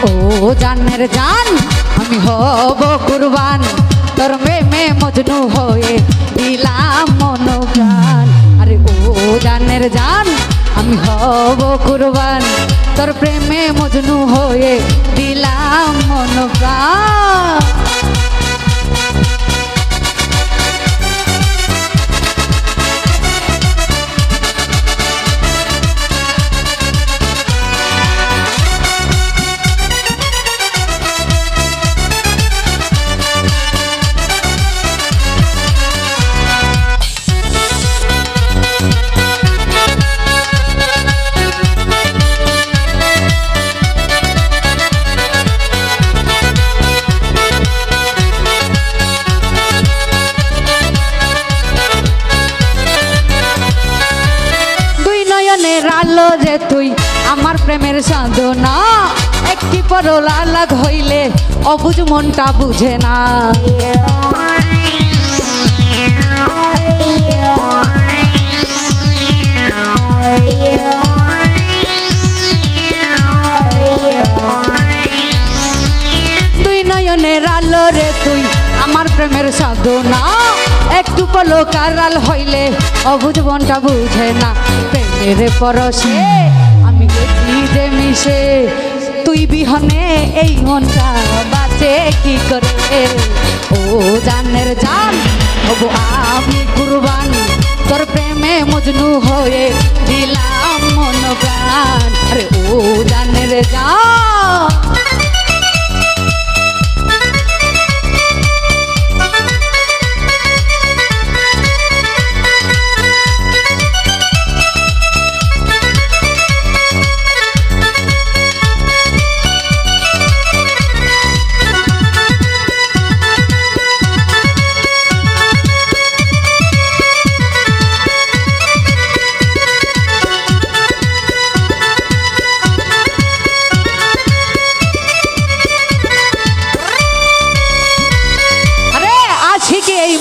ও জানের জান আমি হব কুরবান তোর প্রেমে মজনু হয়ে দিলাম মন প্রাণ। আরে ও জানের জান আমি হব কুরবান তোর প্রেমে মজনু হয়ে দিলাম মন প্রাণ। আলো রে তুই আমার প্রেমের সাধনা একটি পরলা লাগ হইলে অবুঝ মনটা বুঝে না। দুই নয়নের আলো রে তুই আমার প্রেমের সাধনা একটু পলকার আল হইলে অবুঝ মনটা বুঝে না। প্রেমের পরশে আমি গেছি যে মিশে তুই বিহনে এই মনটা বাঁচে কি করে। ও জানের জান হব আমি কুরবান তোর প্রেমে মজনু হয়ে দিলাম মন প্রাণ। আরে ও জানের জান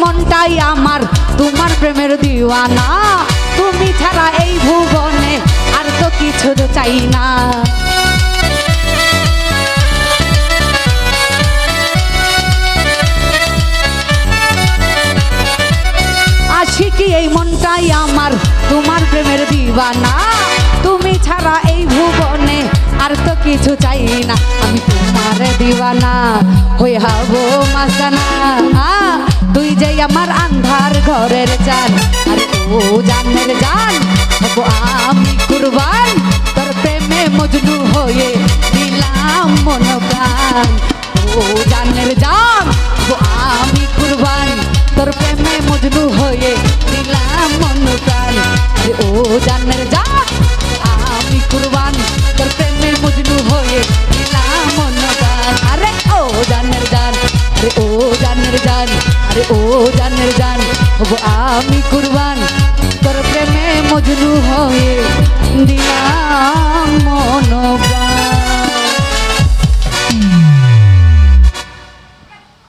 মনটাই আমার তোমার প্রেমের দিওয়ানা তুমি ছাড়া এই ভুবনে আর তো কিছু চাই না। আশিকি এই মনটাই আমার তোমার প্রেমের দিওয়ানা তুমি ছাড়া এই ভুবনে আর তো কিছু চাই না। আমি তোমার দিওয়ানা হয়ে হব মাস্তানা তুই যে আমার আন্ধার ঘরের চান। আরে ও জানের জান হব আমি কুরবান তোর প্রেমে মজনু হয়ে দিলাম মন প্রাণ। ও জানের জান হব আমি কুরবান তোর প্রেমে মজনু হয়ে দিলাম মন প্রাণ। আরে ও জানের জান আমি কুরবান তোর প্রেমে মজনু হয়ে দিলাম মন প্রাণ। আরে ও জানের জান আরে ও জানের জান আরে ও জানের জান হব আমি কুরবান তোর প্রেমে মজনু হয়ে